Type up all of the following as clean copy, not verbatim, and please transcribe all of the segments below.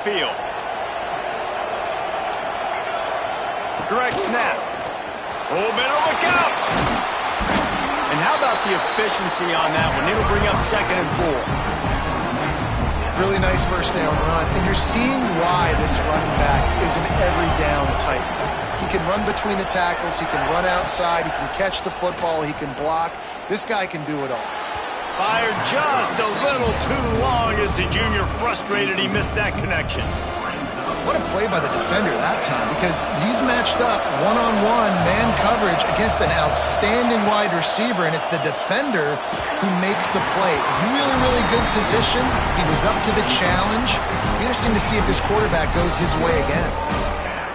Field. Direct snap. Oh, better look out. And how about the efficiency on that one? It'll bring up 2nd and 4. Really nice first down run. And you're seeing why this running back is an every down type. He can run between the tackles. He can run outside. He can catch the football. He can block. This guy can do it all. Fired just a little too long as the junior frustrated he missed that connection. What a play by the defender that time, because he's matched up one-on-one man coverage against an outstanding wide receiver, and it's the defender who makes the play. Really, really good position. He was up to the challenge. Interesting to see if this quarterback goes his way again.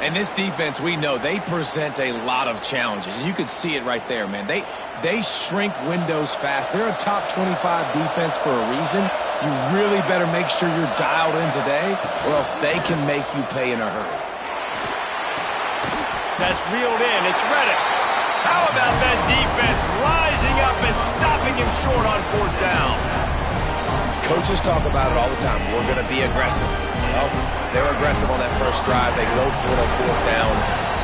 And this defense, we know, they present a lot of challenges. And you can see it right there, man. They shrink windows fast. They're a top 25 defense for a reason. You really better make sure you're dialed in today, or else they can make you pay in a hurry. That's reeled in. It's Reddick. How about that defense rising up and stopping him short on 4th down? Coaches talk about it all the time. We're going to be aggressive. Well, they're aggressive on that first drive. They go for it on 4th down.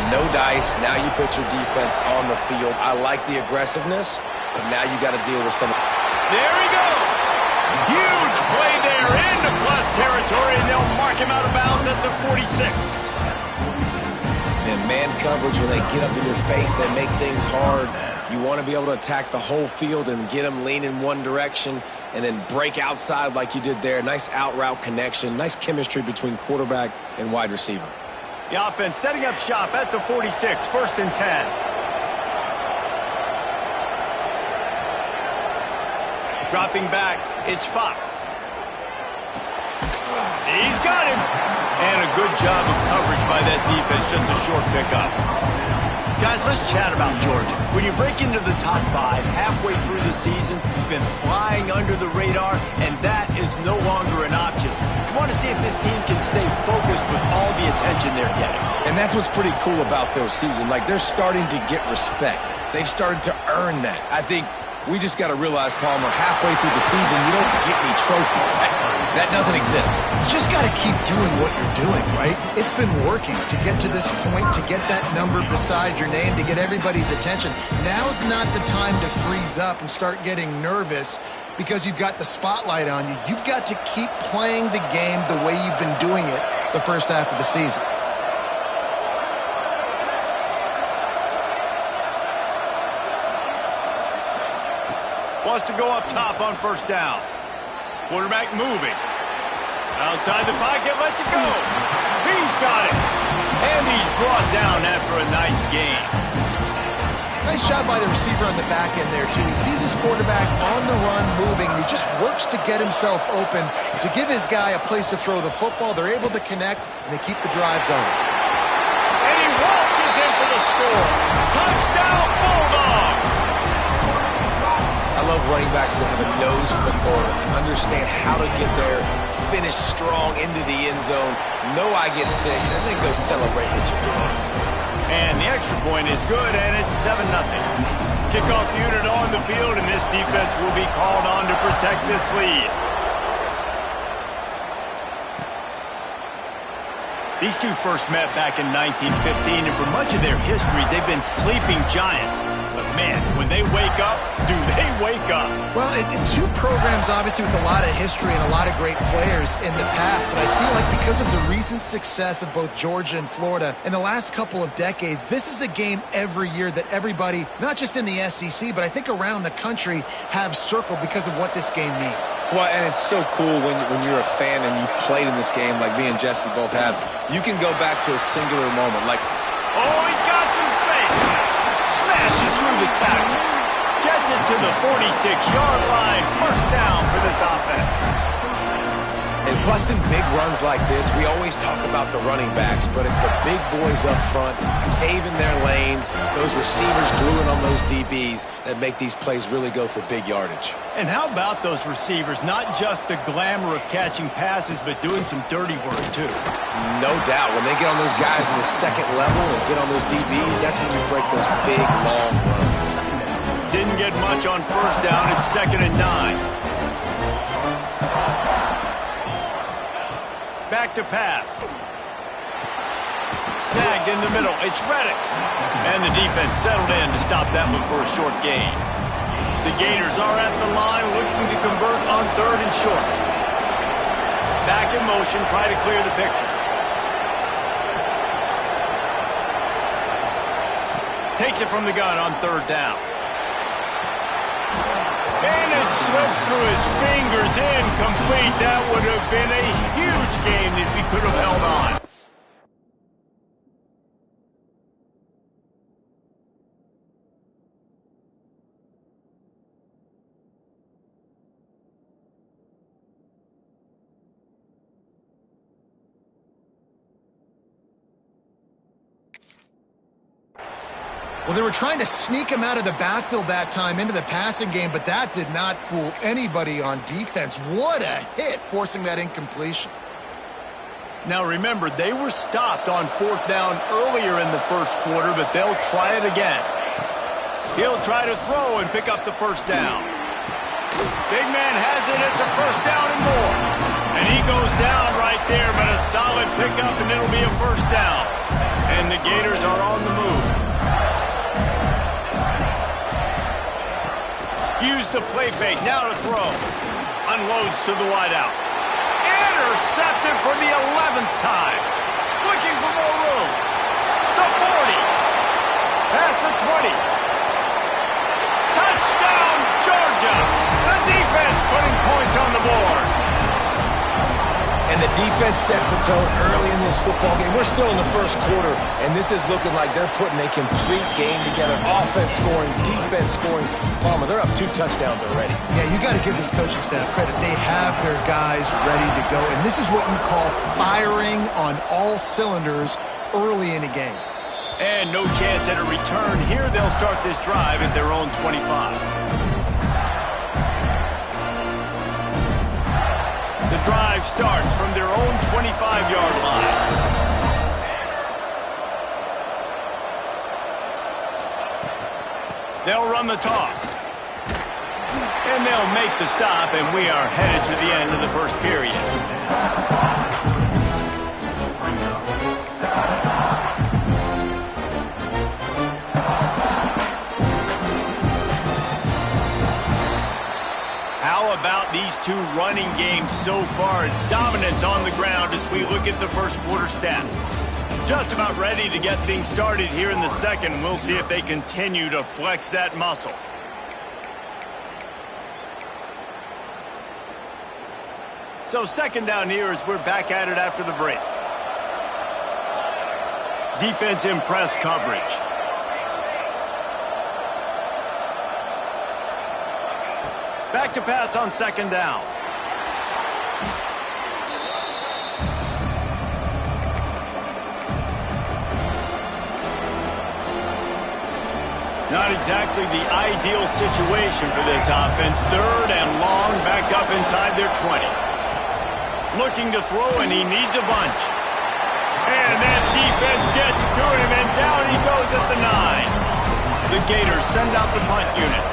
No dice. Now you put your defense on the field. I like the aggressiveness, but now you got to deal with some. There he goes. Huge play there into plus territory, and they'll mark him out of bounds at the 46. And man coverage, when they get up in your face, they make things hard. You want to be able to attack the whole field and get them lean in one direction and then break outside like you did there. Nice out route connection, nice chemistry between quarterback and wide receiver. The offense setting up shop at the 46, 1st and 10. Dropping back, it's Fox. He's got him. And a good job of coverage by that defense, just a short pickup. Guys, let's chat about Georgia. When you break into the top 5 halfway through the season, you've been flying under the radar, and that is no longer an option. You want to see if this team can stay focused with all the attention they're getting. And that's what's pretty cool about their season. Like, they're starting to get respect. They've started to earn that. I think we just got to realize, Palmer, halfway through the season, you don't get any trophies. That doesn't exist. You just got to keep doing what you're doing, right? It's been working to get to this point, to get that number beside your name, to get everybody's attention. Now's not the time to freeze up and start getting nervous because you've got the spotlight on you. You've got to keep playing the game the way you've been doing it the first half of the season. Wants to go up top on 1st down. Quarterback moving. Outside the pocket, lets it go. He's got it. And he's brought down after a nice gain. Nice job by the receiver on the back end there, too. He sees his quarterback on the run moving, and he just works to get himself open, to give his guy a place to throw the football. They're able to connect, and they keep the drive going. And he waltzes in for the score. Touchdown, Bulldogs! I love running backs that have a nose for the goal, understand how to get there, finish strong into the end zone, know I get 6, and then go celebrate with your boys. And the extra point is good, and it's 7-0. Kickoff unit on the field, and this defense will be called on to protect this lead. These two first met back in 1915, and for much of their histories, they've been sleeping giants. But man, when they wake up, do they wake up? Well, two programs, obviously, with a lot of history and a lot of great players in the past, but I feel like because of the recent success of both Georgia and Florida in the last couple of decades, this is a game every year that everybody, not just in the SEC, but I think around the country, have circled because of what this game means. Well, and it's so cool when you're a fan and you've played in this game like me and Jesse both have. You can go back to a singular moment, like, oh, he's got some space. Smashes through the tackle. Gets it to the 46-yard line. 1st down for this offense. And busting big runs like this, we always talk about the running backs, but it's the big boys up front, paving their lanes, those receivers gluing on those DBs that make these plays really go for big yardage. And how about those receivers? Not just the glamour of catching passes, but doing some dirty work, too. No doubt. When they get on those guys in the second level and get on those DBs, that's when you break those big, long runs. Didn't get much on 1st down. It's 2nd and 9. Back to pass. Snagged in the middle. It's Reddick. And the defense settled in to stop that one for a short gain. The Gators are at the line looking to convert on 3rd and short. Back in motion, try to clear the picture. Takes it from the gun on 3rd down. And it slips through his fingers, incomplete. That would have been a huge gain if he could have held on. Well, they were trying to sneak him out of the backfield that time into the passing game, but that did not fool anybody on defense. What a hit, forcing that incompletion. Now remember, they were stopped on 4th down earlier in the first quarter, but they'll try it again. He'll try to throw and pick up the 1st down. Big man has it. It's a 1st down and more. And he goes down right there, but a solid pickup, and it'll be a 1st down. And the Gators are on the move. Use the play fake, now to throw. Unloads to the wideout. Intercepted for the 11th time. Looking for more room. The 40. Past the 20. Touchdown, Georgia. The defense putting points on the board. And the defense sets the tone early in this football game. We're still in the first quarter, and this is looking like they're putting a complete game together. Offense scoring, defense scoring. Palmer, they're up 2 touchdowns already. Yeah, you got to give this coaching staff credit. They have their guys ready to go, and this is what you call firing on all cylinders early in a game. And no chance at a return. Here they'll start this drive at their own 25. The drive starts from their own 25-yard line. They'll run the toss. And they'll make the stop, and we are headed to the end of the first period. How about these 2 running games so far? Dominance on the ground as we look at the first quarter stats. Just about ready to get things started here in the second. We'll see if they continue to flex that muscle. So 2nd down here as we're back at it after the break. Defense in press coverage. Back to pass on 2nd down. Not exactly the ideal situation for this offense. 3rd and long, back up inside their 20. Looking to throw, and he needs a bunch. And that defense gets to him, and down he goes at the 9. The Gators send out the punt unit.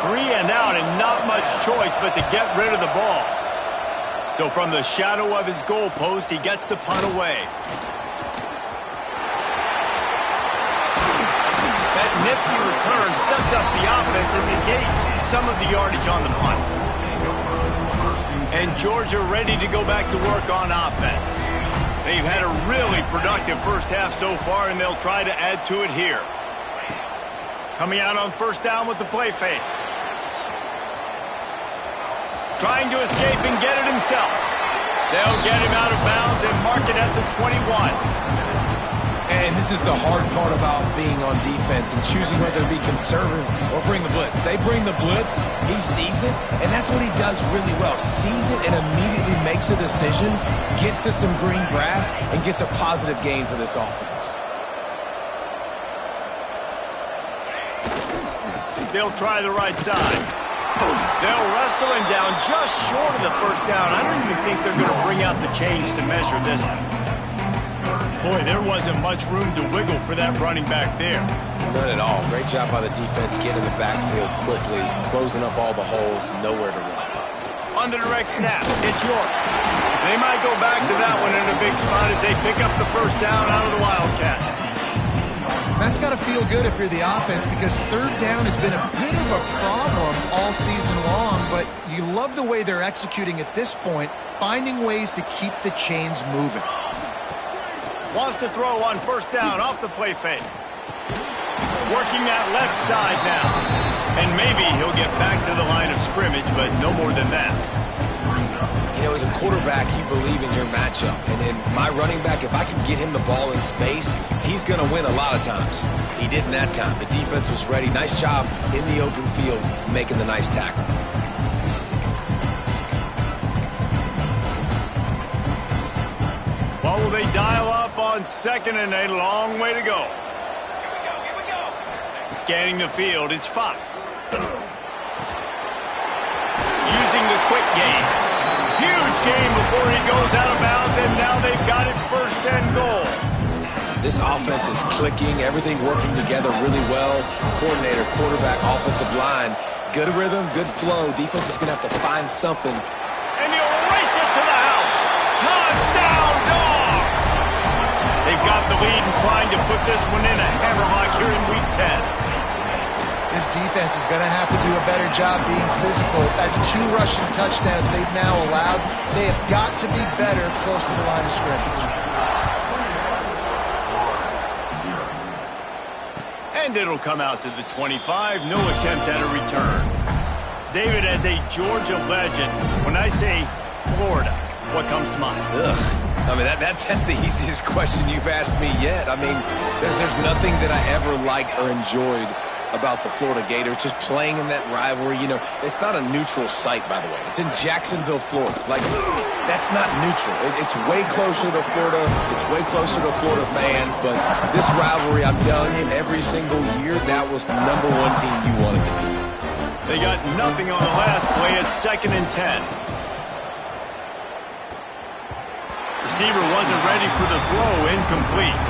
3 and out, and not much choice but to get rid of the ball. So from the shadow of his goalpost, he gets the punt away. That nifty return sets up the offense and negates some of the yardage on the punt. And Georgia ready to go back to work on offense. They've had a really productive first half so far, and they'll try to add to it here. Coming out on 1st down with the play fake. Trying to escape and get it himself. They'll get him out of bounds and mark it at the 21. And this is the hard part about being on defense and choosing whether to be conservative or bring the blitz. They bring the blitz, he sees it, and that's what he does really well. Sees it and immediately makes a decision, gets to some green grass, and gets a positive gain for this offense. They'll try the right side. They'll wrestle him down just short of the 1st down. I don't even think they're going to bring out the chains to measure this one. Boy, there wasn't much room to wiggle for that running back there. None at all. Great job by the defense getting the backfield quickly, closing up all the holes, nowhere to run. On the direct snap, it's York. They might go back to that one in a big spot as they pick up the first down out of the Wildcat. That's got to feel good if you're the offense, because third down has been a bit of a problem all season long, but you love the way they're executing at this point, finding ways to keep the chains moving. Wants to throw on first down off the play fake. Working that left side now. And maybe he'll get back to the line of scrimmage, but no more than that. You know, as a quarterback, you believe in your matchup. And in my running back, if I can get him the ball in space, he's going to win a lot of times. He didn't that time. The defense was ready. Nice job in the open field making the nice tackle. What will they dial up on second and a long way to go? Here we go. Scanning the field, it's Fox. Using the quick game. Huge game before he goes out of bounds, and now they've got it first and goal. This offense is clicking, everything working together really well. Coordinator, quarterback, offensive line, good rhythm, good flow. Defense is going to have to find something. And he'll race it to the house. Touchdown, Dogs! They've got the lead and trying to put this one in a hammerlock here in Week 10. This defense is going to have to do a better job being physical. That's 2 rushing touchdowns they've now allowed. They have got to be better close to the line of scrimmage. And it'll come out to the 25. No attempt at a return. David, as a Georgia legend, when I say Florida, what comes to mind? Ugh. I mean, that's the easiest question you've asked me yet. I mean, there's nothing that I ever liked or enjoyed about the Florida Gators, just playing in that rivalry. You know, it's not a neutral site, by the way. It's in Jacksonville, Florida. Like, that's not neutral. It's way closer to Florida. It's way closer to Florida fans. But this rivalry, I'm telling you, every single year, that was the #1 team you wanted to beat. They got nothing on the last play. It's 2nd and 10. Receiver wasn't ready for the throw. Incomplete.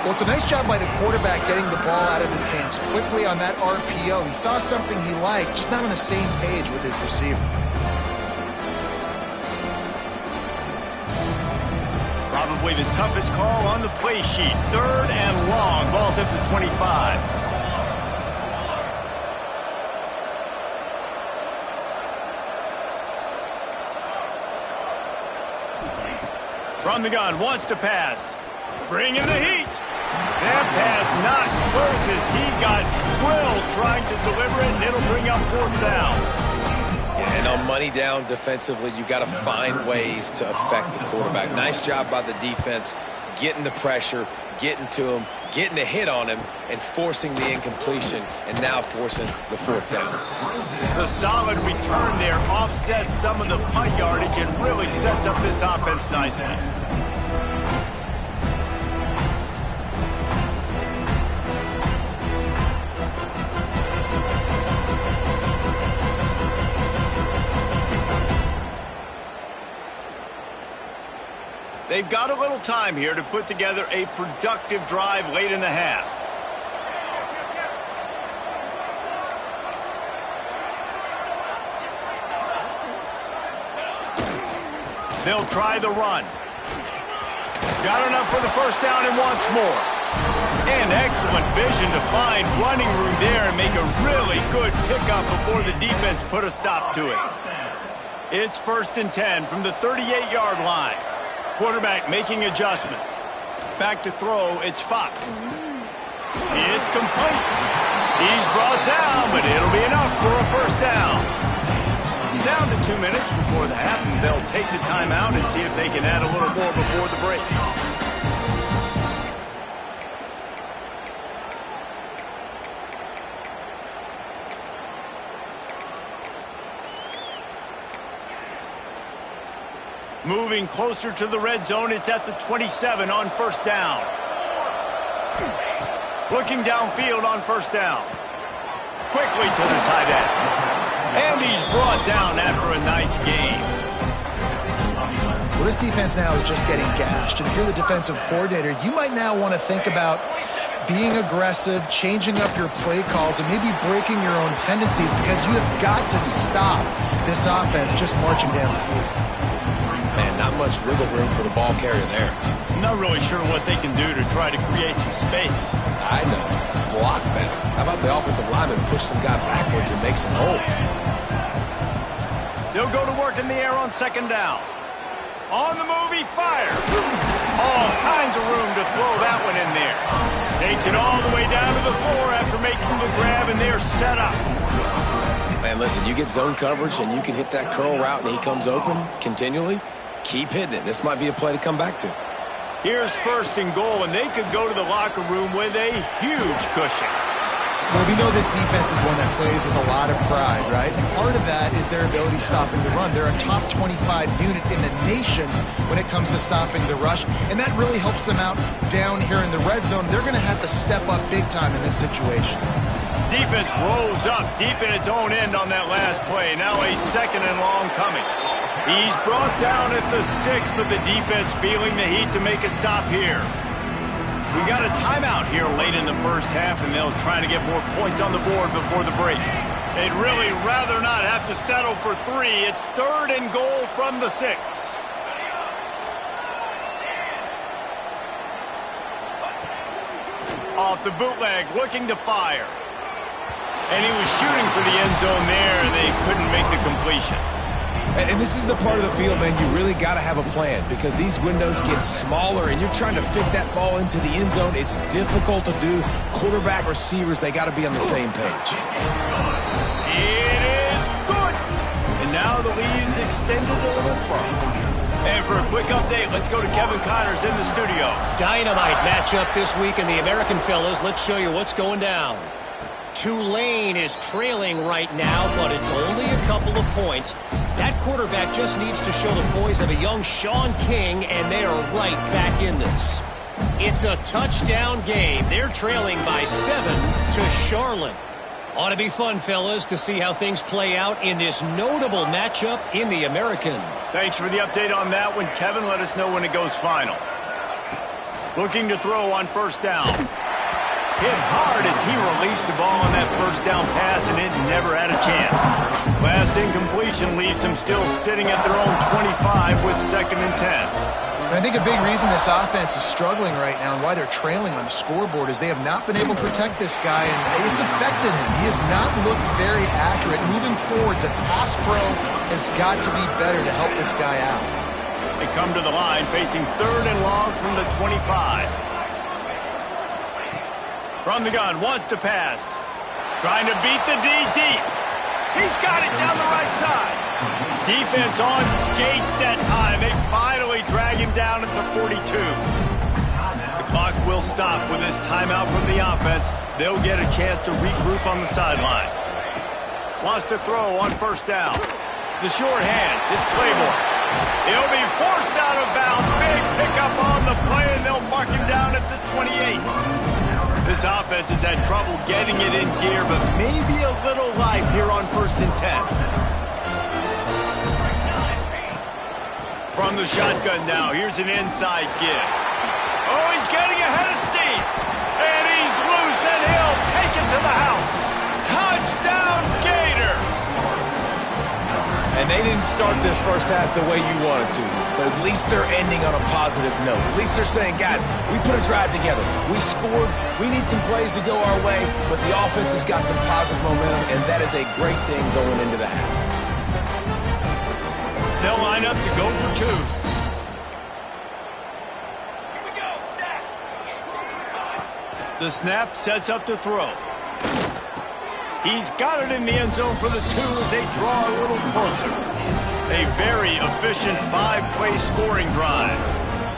Well, it's a nice job by the quarterback getting the ball out of his hands quickly on that RPO. He saw something he liked, just not on the same page with his receiver. Probably the toughest call on the play sheet. 3rd and long. Ball's at the 25. From the gun, wants to pass. Bringing the heat. That pass not close as he got drilled trying to deliver it, and it'll bring up 4th down. Yeah, and on money down defensively, you got to find ways to affect the quarterback. Nice job by the defense, getting the pressure, getting to him, getting a hit on him, and forcing the incompletion, and now forcing the 4th down. The solid return there offsets some of the punt yardage and really sets up this offense nicely. They've got a little time here to put together a productive drive late in the half. They'll try the run. Got enough for the first down and wants more. And excellent vision to find running room there and make a really good pickup before the defense put a stop to it. It's 1st and 10 from the 38-yard line. Quarterback making adjustments. Back to throw, it's Fox. It's complete. He's brought down, but it'll be enough for a first down. Down to 2 minutes before the half, and they'll take the timeout and see if they can add a little more before the break. Moving closer to the red zone, it's at the 27 on first down. Looking downfield on first down. Quickly to the tight end. And he's brought down after a nice game. Well, this defense now is just getting gashed. And if you're the defensive coordinator, you might now want to think about being aggressive, changing up your play calls, and maybe breaking your own tendencies, because you have got to stop this offense just marching down the field. Man, not much wiggle room for the ball carrier there. I'm not really sure what they can do to try to create some space. I know. Block better. How about the offensive lineman push some guy backwards and make some holes? They'll go to work in the air on second down. On the move, he fires. All kinds of room to throw that one in there. Takes it all the way down to the floor after making the grab, and they're set up. Man, listen, you get zone coverage and you can hit that curl route and he comes open continually. Keep hitting it. This might be a play to come back to. Here's first and goal, and they could go to the locker room with a huge cushion. Well, we know this defense is one that plays with a lot of pride, right? And part of that is their ability stopping the run. They're a top 25 unit in the nation when it comes to stopping the rush, and that really helps them out down here in the red zone. They're going to have to step up big time in this situation. Defense rolls up deep in its own end on that last play. Now a second and long coming. He's brought down at the 6, but the defense feeling the heat to make a stop here. We got a timeout here late in the first half, and they'll try to get more points on the board before the break. They'd really rather not have to settle for 3. It's third and goal from the 6. Off the bootleg, looking to fire. And he was shooting for the end zone there, and they couldn't make the completion. And this is the part of the field, man, you really got to have a plan because these windows get smaller and you're trying to fit that ball into the end zone. It's difficult to do. Quarterback, receivers, they got to be on the same page. It is good. And now the lead is extended a little further. And for a quick update, let's go to Kevin Connors in the studio. Dynamite matchup this week in the American, fellas. Let's show you what's going down. Tulane is trailing right now, but it's only a couple of points. That quarterback just needs to show the poise of a young Sean King, and they are right back in this. It's a touchdown game. They're trailing by 7 to Charlotte. Ought to be fun, fellas, to see how things play out in this notable matchup in the American. Thanks for the update on that one, Kevin. Let us know when it goes final. Looking to throw on first down. Hit hard as he released the ball on that first down pass, and it never had a chance. Last incompletion leaves them still sitting at their own 25 with second and 10. And I think a big reason this offense is struggling right now and why they're trailing on the scoreboard is they have not been able to protect this guy, and it's affected him. He has not looked very accurate. Moving forward, the pass pro has got to be better to help this guy out. They come to the line facing third and long from the 25. From the gun, wants to pass. Trying to beat the D deep. He's got it down the right side. Defense on skates that time. They finally drag him down at the 42. The clock will stop with this timeout from the offense. They'll get a chance to regroup on the sideline. Wants to throw on first down. The short hands, it's Claiborne. He'll be forced out of bounds. Big pickup on the play, and they'll mark him down at the 28. This offense has had trouble getting it in gear, but maybe a little life here on first and 10. From the shotgun now, here's an inside give. Oh, he's getting ahead of steam. And he's loose, and he'll take it to the house. Touchdown, Gators! And they didn't start this first half the way you wanted to, but at least they're ending on a positive note. At least they're saying, guys, we put a drive together. We scored. We need some plays to go our way, but the offense has got some positive momentum, and that is a great thing going into the half. They'll line up to go for 2. Here we go, set. The snap sets up to throw. He's got it in the end zone for the 2 as they draw a little closer. A very efficient 5-play scoring drive.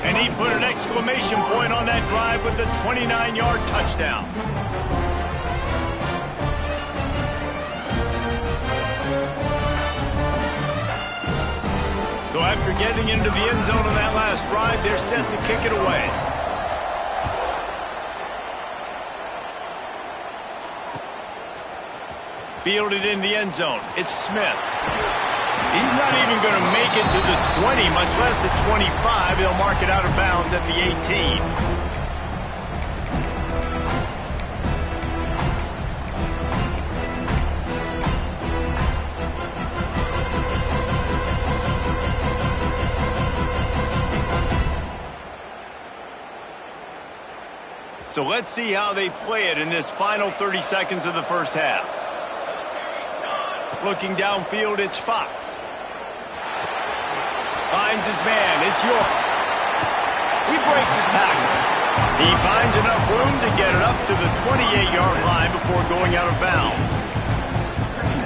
And he put an exclamation point on that drive with a 29-yard touchdown. So after getting into the end zone on that last drive, they're set to kick it away. Fielded in the end zone. It's Smith. He's not even going to make it to the 20, much less the 25. They'll mark it out of bounds at the 18. So let's see how they play it in this final 30 seconds of the first half. Looking downfield, it's Fox. Finds his man, it's York. He breaks a tackle. He finds enough room to get it up to the 28-yard line before going out of bounds.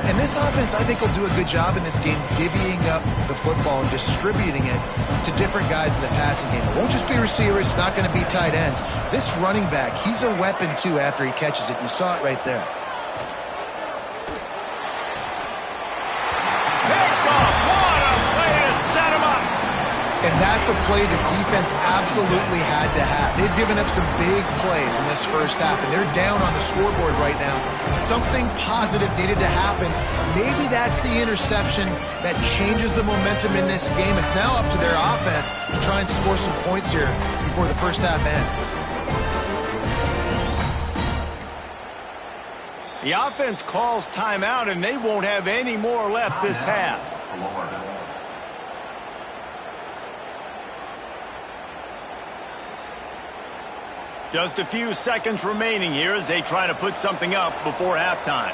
And this offense, I think, will do a good job in this game divvying up the football and distributing it to different guys in the passing game. It won't just be receivers. It's not going to be tight ends. This running back, he's a weapon, too, after he catches it. You saw it right there. Picked off. What a play to set him up. And that's a play the defense absolutely had to have. They've given up some big plays in this first half, and they're down on the scoreboard right now. Something positive needed to happen. Maybe that's the interception that changes the momentum in this game. It's now up to their offense to try and score some points here before the first half ends. The offense calls timeout, and they won't have any more left this half. Just a few seconds remaining here as they try to put something up before halftime.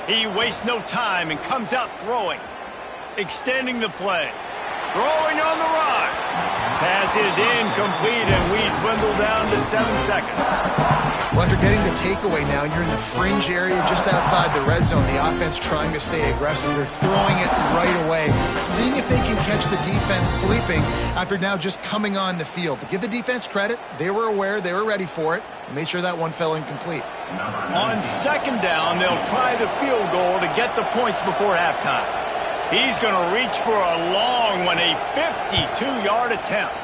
He wastes no time and comes out throwing. Extending the play. Throwing on the run. Pass is incomplete, and we dwindle down to 7 seconds. Well, after getting the takeaway now, you're in the fringe area just outside the red zone. The offense trying to stay aggressive. They're throwing it right away, seeing if they can catch the defense sleeping after now just coming on the field. But give the defense credit. They were aware. They were ready for it. And made sure that one fell incomplete. On second down, they'll try the field goal to get the points before halftime. He's going to reach for a long one, a 52-yard attempt.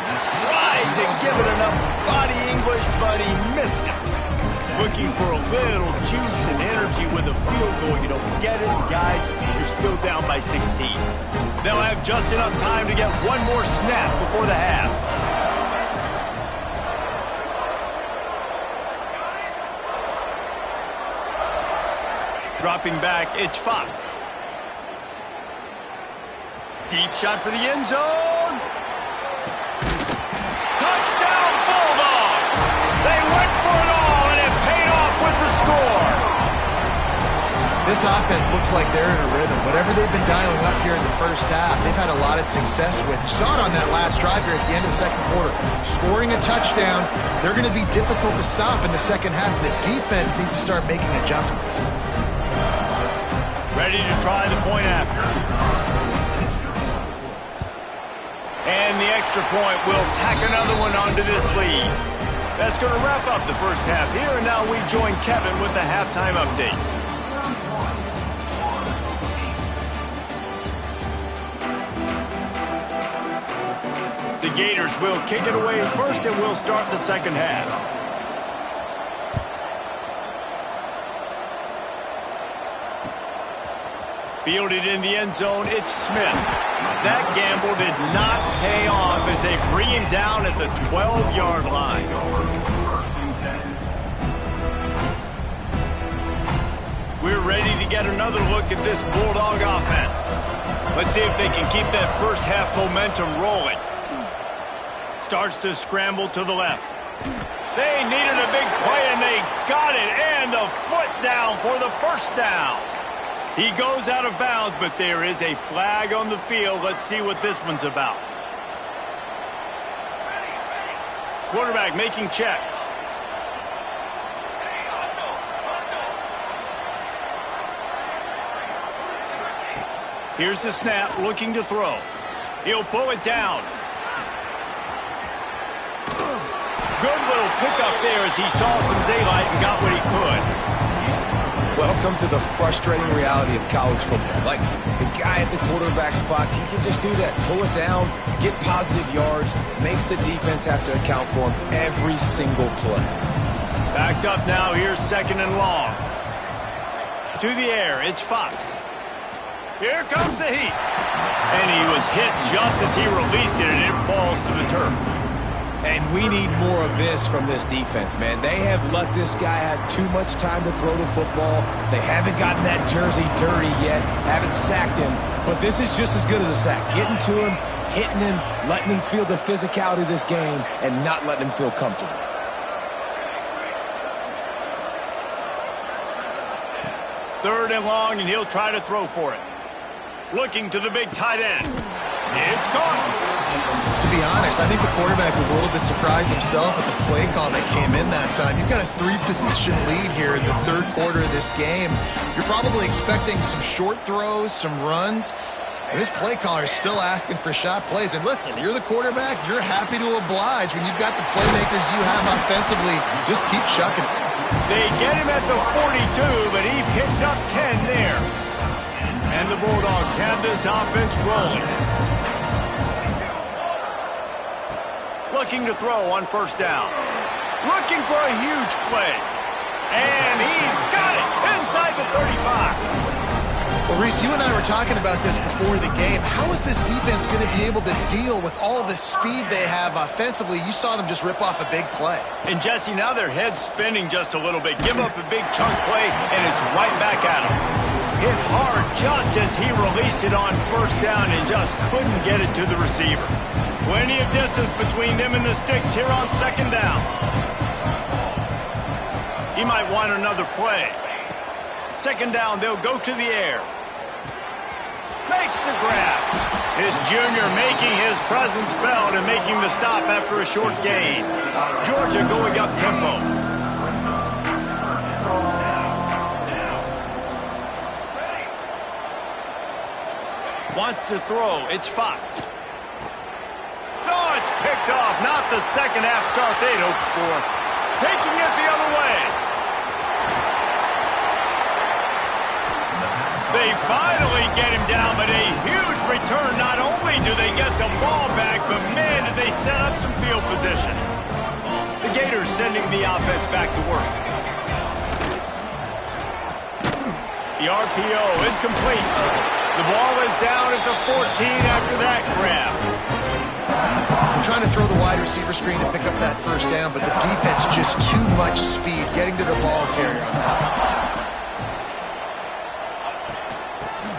Tried to give it enough body English, but he missed it. Looking for a little juice and energy with a field goal. You don't get it, guys. You're still down by 16. They'll have just enough time to get one more snap before the half. Dropping back, it's Fox. Deep shot for the end zone. Touchdown Bulldogs! They went for it all, and it paid off with the score. This offense looks like they're in a rhythm. Whatever they've been dialing up here in the first half, they've had a lot of success with. You saw it on that last drive here at the end of the second quarter. Scoring a touchdown, they're going to be difficult to stop in the second half. The defense needs to start making adjustments. Ready to try the point after. And the extra point will tack another one onto this lead. That's going to wrap up the first half here, and now we join Kevin with the halftime update. The Gators will kick it away first, and we'll start the second half. Fielded in the end zone, it's Smith. That gamble did not pay off as they bring him down at the 12-yard line. We're ready to get another look at this Bulldog offense. Let's see if they can keep that first half momentum rolling. Starts to scramble to the left. They needed a big play, and they got it, and the foot down for the first down. He goes out of bounds, but there is a flag on the field. Let's see what this one's about. Quarterback making checks. Here's the snap, looking to throw. He'll pull it down. Good little pickup there as he saw some daylight and got what he could. Welcome to the frustrating reality of college football. Like, the guy at the quarterback spot, he can just do that. Pull it down, get positive yards, makes the defense have to account for him every single play. Backed up now, here's second and long. To the air, it's Fox. Here comes the heat. And he was hit just as he released it, and it falls to the turf. And we need more of this from this defense, man. They have let this guy have too much time to throw the football. They haven't gotten that jersey dirty yet, haven't sacked him. But this is just as good as a sack. Getting to him, hitting him, letting him feel the physicality of this game, and not letting him feel comfortable. Third and long, and he'll try to throw for it. Looking to the big tight end. It's caught. To be honest, I think the quarterback was a little bit surprised himself at the play call that came in that time. You've got a 3-possession lead here in the third quarter of this game. You're probably expecting some short throws, some runs. And this play caller is still asking for shot plays. And listen, you're the quarterback. You're happy to oblige when you've got the playmakers you have offensively. Just keep chucking it. They get him at the 42, but he picked up 10 there. And the Bulldogs have this offense rolling. Looking to throw on first down. Looking for a huge play. And he's got it inside the 35. Well, Reese, you and I were talking about this before the game. How is this defense going to be able to deal with all the speed they have offensively? You saw them just rip off a big play. And, Jesse, now their head's spinning just a little bit. Give up a big chunk play, and it's right back at him. Hit hard just as he released it on first down and just couldn't get it to the receiver. Plenty of distance between them and the sticks here on second down. He might want another play. Second down, they'll go to the air. Makes the grab. His junior making his presence felt and making the stop after a short gain. Georgia going up tempo. Wants to throw. It's Fox. Oh, it's picked off. Not the second half start they'd hoped for. Taking it the other way. They finally get him down, but a huge return. Not only do they get the ball back, but man, did they set up some field position. The Gators sending the offense back to work. The RPO, it's complete. The ball is down at the 14 after that grab. I'm trying to throw the wide receiver screen and pick up that first down, but the defense just too much speed getting to the ball carrier on that.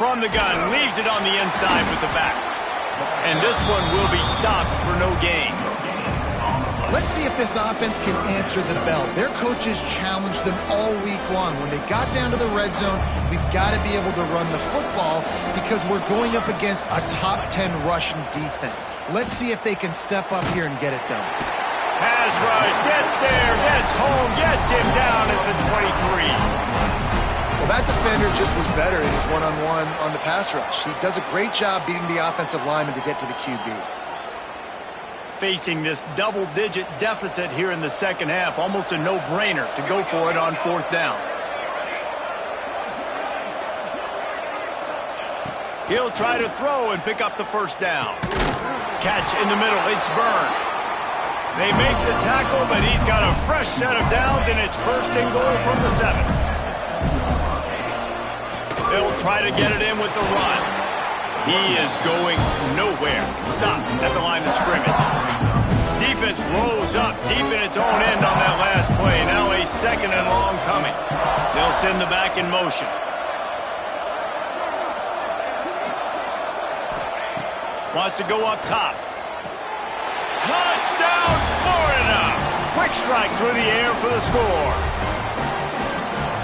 From the gun, leaves it on the inside with the back. And this one will be stopped for no gain. Let's see if this offense can answer the bell. Their coaches challenged them all week long. When they got down to the red zone, we've got to be able to run the football because we're going up against a top 10 Russian defense. Let's see if they can step up here and get it done. Pass rush, gets there, gets home, gets him down at the 23. Well, that defender just was better in his one-on-one on the pass rush. He does a great job beating the offensive lineman to get to the QB. Facing this double-digit deficit here in the second half, almost a no-brainer to go for it on fourth down. He'll try to throw and pick up the first down. Catch in the middle, it's Byrne. They make the tackle, but he's got a fresh set of downs, and it's first and goal from the 7. They'll try to get it in with the run. He is going nowhere. Stop at the line of scrimmage. Defense rose up deep in its own end on that last play. Now a second and long coming. They'll send the back in motion. Wants to go up top. Touchdown, Florida! Quick strike through the air for the score.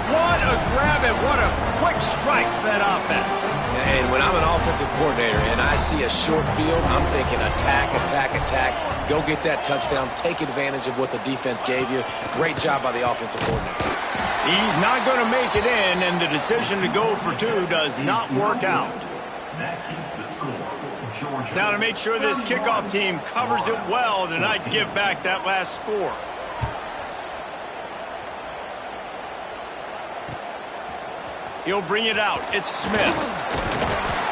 What a grab and what a quick strike for that offense. And when I'm an offensive coordinator and I see a short field, I'm thinking attack, attack, attack. Go get that touchdown. Take advantage of what the defense gave you. Great job by the offensive coordinator. He's not going to make it in, and the decision to go for two does not work out. Now to make sure this kickoff team covers it well to not give back that last score. He'll bring it out. It's Smith.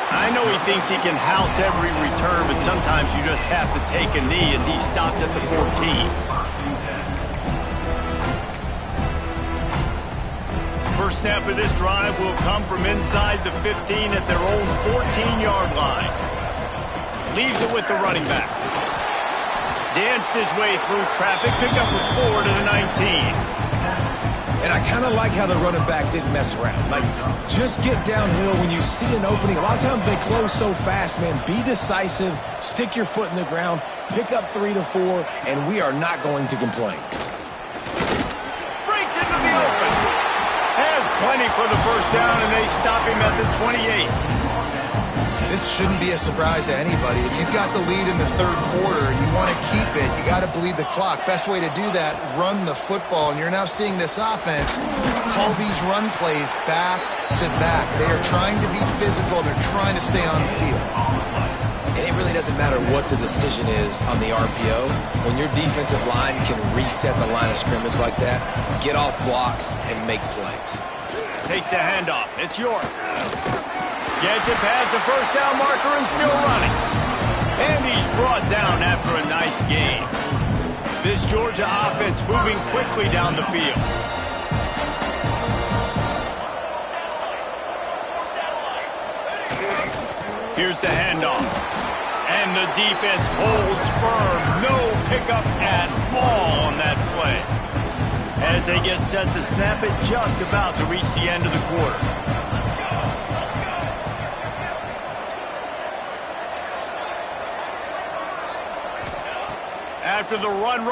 I know he thinks he can house every return, but sometimes you just have to take a knee as he stopped at the 14. First snap of this drive will come from inside the 15 at their own 14-yard line. Leaves it with the running back. Danced his way through traffic, picked up a 4 to the 19. And I kind of like how the running back didn't mess around. Like, just get downhill when you see an opening. A lot of times they close so fast, man. Be decisive, stick your foot in the ground, pick up 3 to 4, and we are not going to complain. Breaks into the open. Has plenty for the first down, and they stop him at the 28. This shouldn't be a surprise to anybody. If you've got the lead in the third quarter and you want to keep it, you got to bleed the clock. Best way to do that, run the football. And you're now seeing this offense call these run plays back to back. They are trying to be physical. They're trying to stay on the field. And it really doesn't matter what the decision is on the RPO. When your defensive line can reset the line of scrimmage like that, get off blocks and make plays. Takes the handoff. It's York. Gets it past the first down marker and still running. And he's brought down after a nice gain. This Georgia offense moving quickly down the field. Here's the handoff. And the defense holds firm. No pickup at all on that play. As they get set to snap it, just about to reach the end of the quarter. After the run,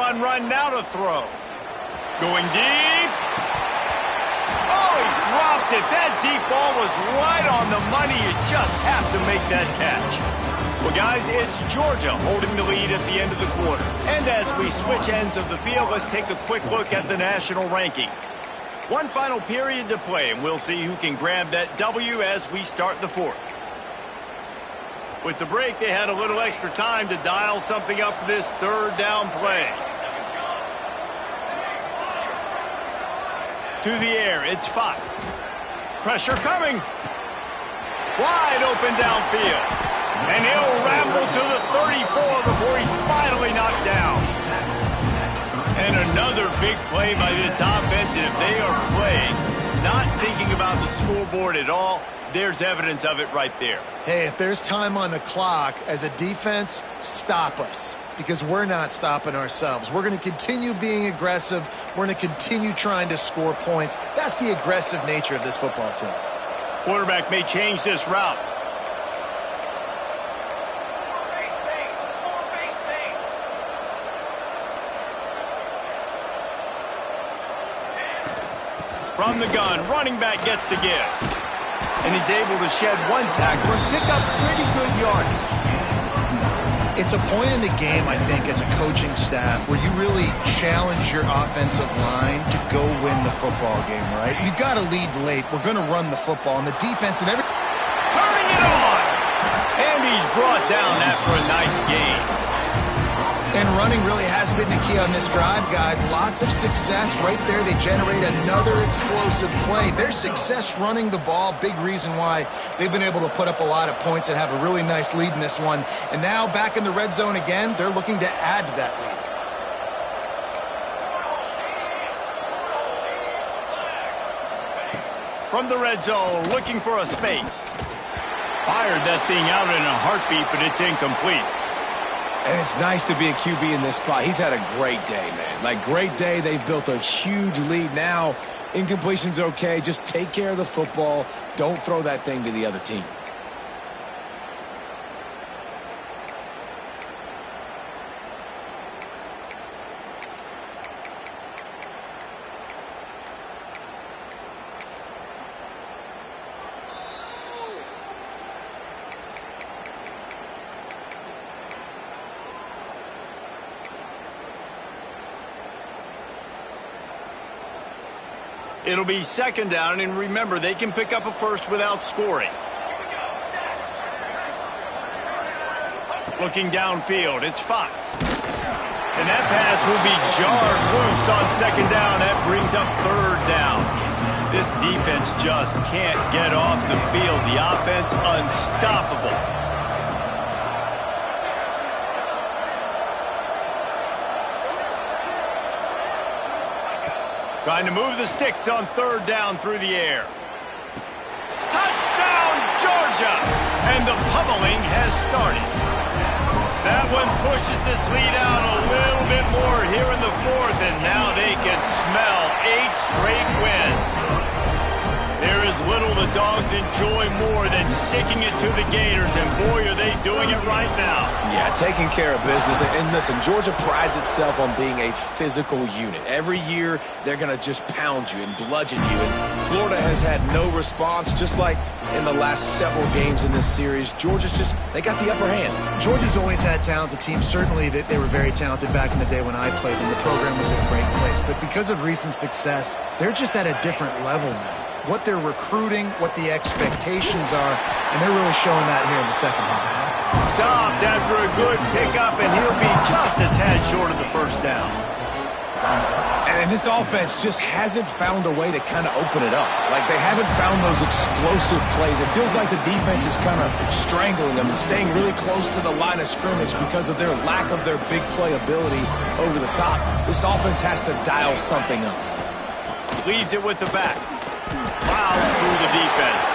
now to throw. Going deep. Oh, he dropped it. That deep ball was right on the money. You just have to make that catch. Well, guys, it's Georgia holding the lead at the end of the quarter. And as we switch ends of the field, let's take a quick look at the national rankings. One final period to play, and we'll see who can grab that W as we start the fourth. With the break, they had a little extra time to dial something up for this third down play. To the air, it's Fox. Pressure coming. Wide open downfield. And he'll ramble to the 34 before he's finally knocked down. And another big play by this offense, and if they are playing, not thinking about the scoreboard at all, there's evidence of it right there. Hey, if there's time on the clock, as a defense, stop us. Because we're not stopping ourselves. We're going to continue being aggressive. We're going to continue trying to score points. That's the aggressive nature of this football team. Quarterback may change this route. From the gun, running back gets to give. And he's able to shed one tackle and pick up pretty good yardage. It's a point in the game, I think, as a coaching staff where you really challenge your offensive line to go win the football game, right? You've got to lead late. We're going to run the football. And the defense and every... Turning it on! And he's brought down after a nice gain. And running really has been the key on this drive, guys. Lots of success right there. They generate another explosive play. Their success running the ball, big reason why they've been able to put up a lot of points and have a really nice lead in this one. And now back in the red zone again, they're looking to add to that lead. From the red zone, looking for a space. Fired that thing out in a heartbeat, but it's incomplete. And it's nice to be a QB in this spot. He's had a great day, man. Like, great day. They've built a huge lead now. Incompletion's okay. Just take care of the football. Don't throw that thing to the other team. It'll be second down, and remember, they can pick up a first without scoring. Looking downfield, it's Fox. And that pass will be jarred loose on second down. That brings up third down. This defense just can't get off the field. The offense unstoppable. Trying to move the sticks on third down through the air. Touchdown, Georgia! And the pummeling has started. That one pushes this lead out a little bit more here in the fourth, and now they can smell 8 straight wins. There is little the Dogs enjoy more than sticking it to the Gators, and boy, are they doing it right now. Yeah, taking care of business. And listen, Georgia prides itself on being a physical unit. Every year, they're going to just pound you and bludgeon you. And Florida has had no response, just like in the last several games in this series. Georgia's just, they got the upper hand. Georgia's always had talented teams. Certainly they were very talented back in the day when I played, and the program was in a great place. But because of recent success, they're just at a different level now. What they're recruiting, what the expectations are, and they're really showing that here in the second half. Stopped after a good pickup, and he'll be just a tad short of the first down. And this offense just hasn't found a way to kind of open it up. Like, they haven't found those explosive plays. It feels like the defense is kind of strangling them and staying really close to the line of scrimmage because of their lack of their big play ability over the top. This offense has to dial something up. Leaves it with the back. Plows through the defense.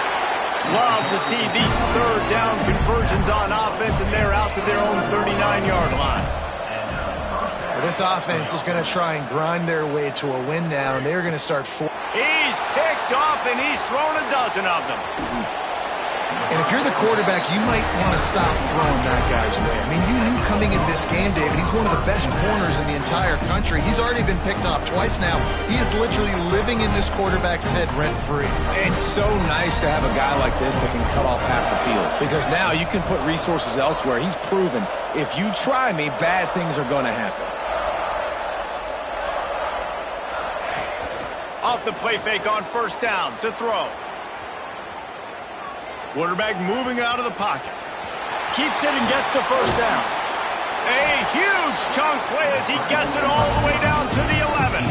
Love to see these third down conversions on offense, and they're out to their own 39-yard line. Well, this offense is going to try and grind their way to a win now, and they're going to start He's picked off, and he's thrown a dozen of them. And if you're the quarterback, you might want to stop throwing that guy's way. I mean, you knew coming into this game, David, he's one of the best corners in the entire country. He's already been picked off twice now. He is literally living in this quarterback's head rent-free. It's so nice to have a guy like this that can cut off half the field, because now you can put resources elsewhere. He's proven, if you try me, bad things are going to happen. Off the play fake on first down to throw. Quarterback moving out of the pocket. Keeps it and gets the first down. A huge chunk play as he gets it all the way down to the 11.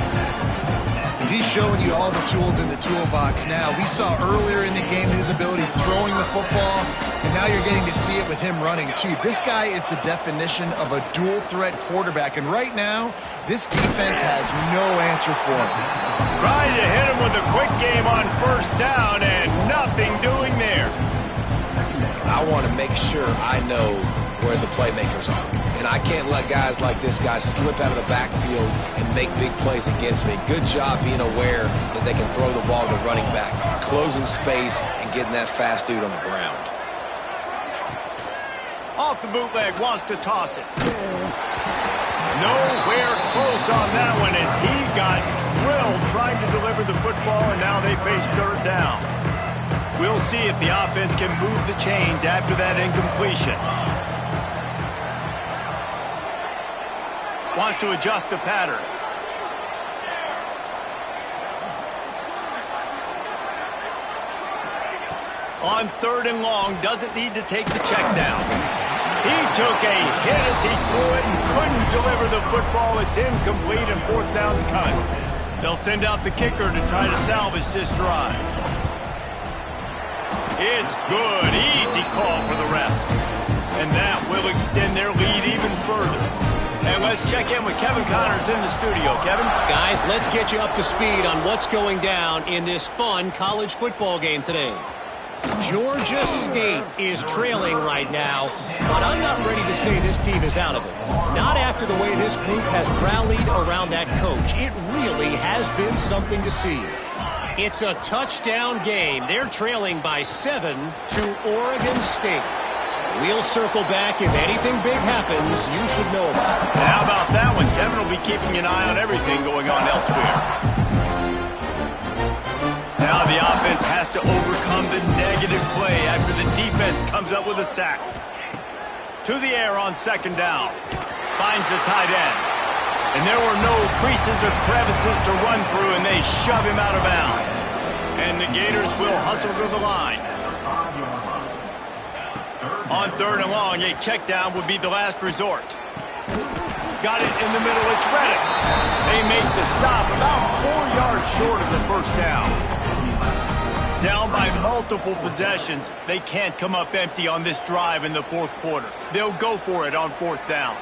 He's showing you all the tools in the toolbox now. We saw earlier in the game his ability throwing the football, and now you're getting to see it with him running too. This guy is the definition of a dual-threat quarterback, and right now, this defense has no answer for him. Trying to hit him with a quick game on first down, and nothing doing there. I want to make sure I know where the playmakers are. And I can't let guys like this guy slip out of the backfield and make big plays against me. Good job being aware that they can throw the ball to the running back, closing space, and getting that fast dude on the ground. Off the bootleg, wants to toss it. Nowhere close on that one as he got drilled trying to deliver the football, and now they face third down. We'll see if the offense can move the chains after that incompletion. Wants to adjust the pattern. On third and long, doesn't need to take the check down. He took a hit as he threw it and couldn't deliver the football. It's incomplete and fourth down's cut. They'll send out the kicker to try to salvage this drive. It's good. Easy call for the refs. And that will extend their lead even further. And let's check in with Kevin Connors in the studio. Kevin? Guys, let's get you up to speed on what's going down in this fun college football game today. Georgia State is trailing right now, but I'm not ready to say this team is out of it. Not after the way this group has rallied around that coach. It really has been something to see. It's a touchdown game. They're trailing by 7 to Oregon State. We'll circle back. If anything big happens, you should know about it. And how about that one? Kevin will be keeping an eye on everything going on elsewhere. Now the offense has to overcome the negative play after the defense comes up with a sack. To the air on second down. Finds the tight end. And there were no creases or crevices to run through, and they shove him out of bounds. And the Gators will hustle to the line. On third and long, a check down would be the last resort. Got it in the middle, it's Reddick. They make the stop about 4 yards short of the first down. Down by multiple possessions, they can't come up empty on this drive in the fourth quarter. They'll go for it on fourth down.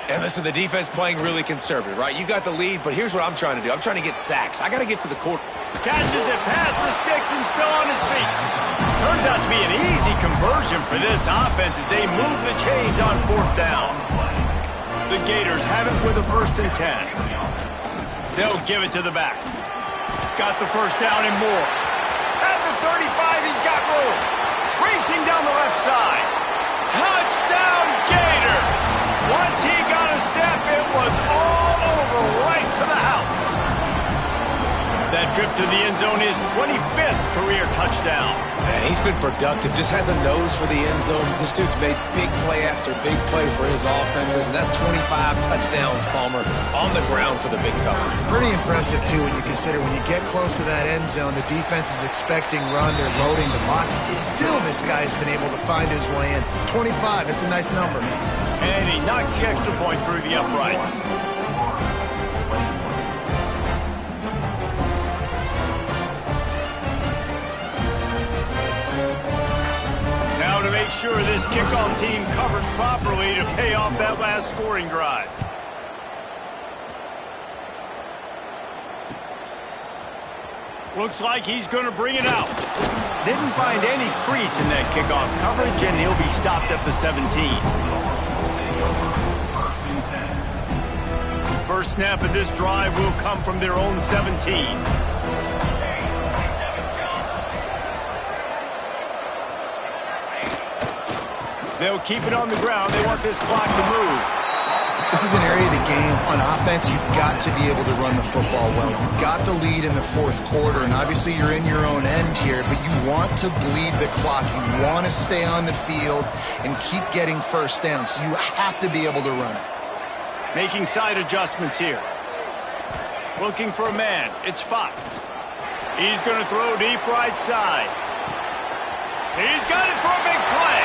And listen, the defense playing really conservative, right? You got the lead, but here's what I'm trying to do. I'm trying to get sacks. I got to get to the court. Catches it past the sticks and still on his feet. Turns out to be an easy conversion for this offense as they move the chains on fourth down. The Gators have it with a 1st and 10. They'll give it to the back. got the first down and more. At the 35, he's got room. Racing down the left side. Touchdown, Gators! Once he got a step, it was all over right to the house. That trip to the end zone is 25th career touchdown. Man, he's been productive, just has a nose for the end zone. This dude's made big play after big play for his offenses, and that's 25 touchdowns, Palmer, on the ground for the big fella. Pretty impressive, too, when you consider when you get close to that end zone, the defense is expecting run, they're loading the box. Still, this guy's been able to find his way in. 25, it's a nice number. And he knocks the extra point through the uprights. Now to make sure this kickoff team covers properly to pay off that last scoring drive. Looks like he's going to bring it out. Didn't find any crease in that kickoff coverage, and he'll be stopped at the 17. First snap of this drive will come from their own 17. They'll keep it on the ground. They want this clock to move. This is an area of the game on offense you've got to be able to run the football well. You've got the lead in the fourth quarter, and obviously you're in your own end here, but you want to bleed the clock. You want to stay on the field and keep getting first down, so you have to be able to run it. Making side adjustments here. Looking for a man. It's Fox. He's going to throw deep right side. He's got it for a big play.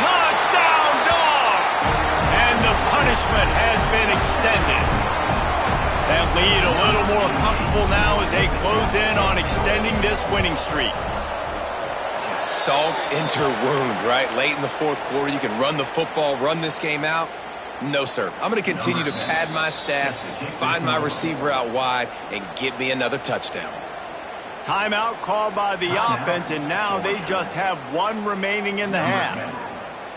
Touchdown, Dogs! And the punishment has been extended. That lead a little more comfortable now as they close in on extending this winning streak. Salt into wound, right? Late in the fourth quarter, you can run the football, run this game out. No, sir. I'm going to continue to pad my stats, find my receiver out wide, and get me another touchdown. Timeout called by the offense, and now they just have one remaining in the half.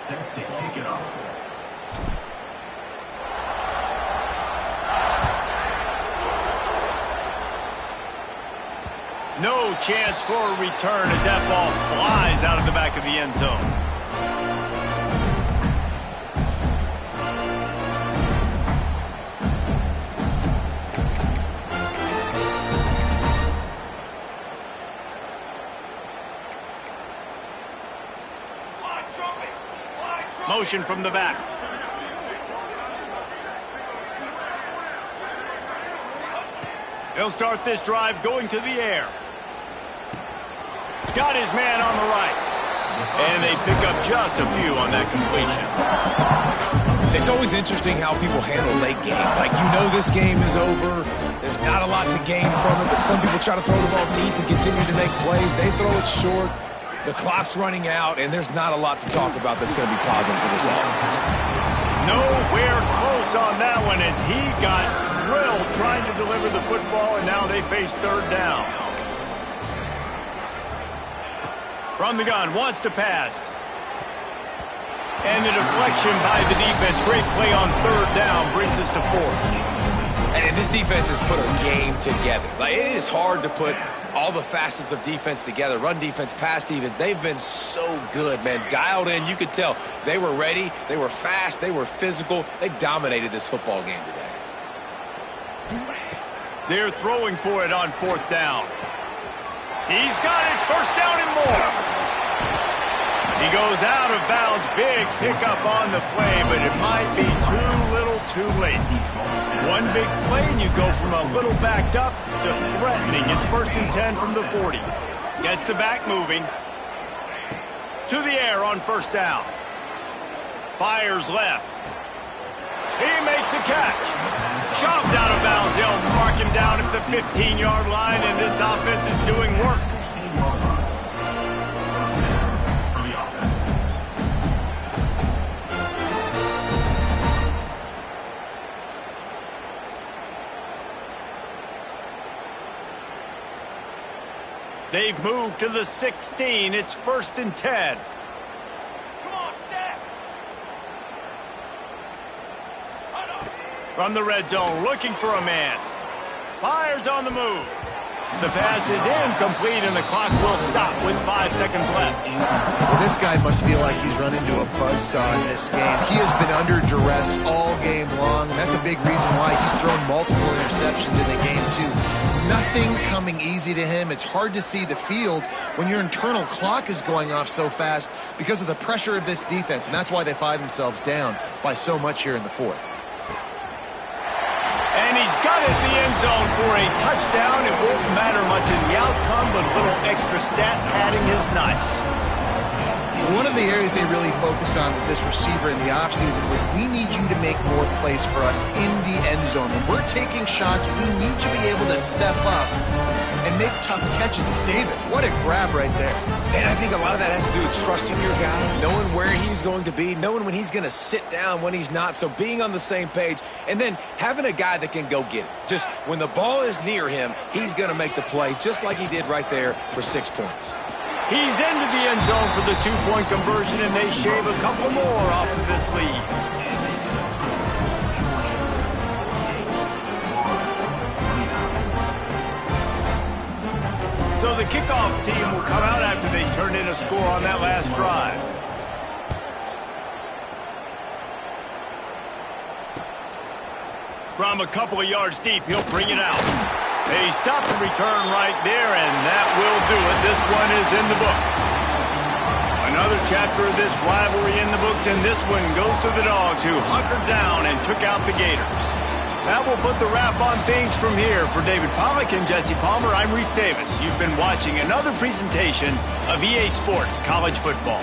Set to kick it off. No chance for a return as that ball flies out of the back of the end zone. Motion from the back. They'll start this drive going to the air. Got his man on the right. And they pick up just a few on that completion. It's always interesting how people handle late game. Like, you know this game is over. There's not a lot to gain from it, but some people try to throw the ball deep and continue to make plays. They throw it short. The clock's running out, and there's not a lot to talk about that's going to be positive for this offense. Nowhere close on that one as he got drilled trying to deliver the football, and now they face third down. From the gun, wants to pass. And the deflection by the defense. Great play on third down brings us to fourth. And this defense has put a game together. Like, it is hard to put all the facets of defense together. Run defense, pass defense. They've been so good, man. Dialed in. You could tell they were ready. They were fast. They were physical. They dominated this football game today. They're throwing for it on fourth down. He's got it. First down and more. He goes out of bounds. Big pickup on the play, but it might be too little too late. One big play, and you go from a little backed up to threatening. It's 1st and 10 from the 40. Gets the back moving. To the air on first down. Fires left. He makes a catch. Shoved out of bounds. They'll mark him down at the 15-yard line, and this offense is doing work. They've moved to the 16. It's 1st and 10. Come on, set. From the red zone, looking for a man. Fires on the move. The pass is incomplete, and the clock will stop with 5 seconds left. Well, this guy must feel like he's run into a buzzsaw in this game. He has been under duress all game long, and that's a big reason why he's thrown multiple interceptions in the game, too. Nothing coming easy to him. It's hard to see the field when your internal clock is going off so fast because of the pressure of this defense, and that's why they find themselves down by so much here in the fourth. And he's got it in the end zone for a touchdown. It won't matter much in the outcome, but a little extra stat padding is nice. One of the areas they really focused on with this receiver in the offseason was we need you to make more plays for us in the end zone. When we're taking shots, we need you to be able to step up and make tough catches. And David, what a grab right there. And I think a lot of that has to do with trusting your guy, knowing where he's going to be, knowing when he's going to sit down, when he's not, so being on the same page, and then having a guy that can go get it. Just when the ball is near him, he's going to make the play just like he did right there for 6 points. He's into the end zone for the 2-point conversion, and they shave a couple more off of this lead. So the kickoff team will come out after they turn in a score on that last drive. From a couple of yards deep, he'll bring it out. They stop the return right there, and that will do it. This one is in the book. Another chapter of this rivalry in the books, and this one goes to the Dogs, who hunkered down and took out the Gators. That will put the wrap on things from here. For David Pollack and Jesse Palmer, I'm Reese Davis. You've been watching another presentation of EA Sports College Football.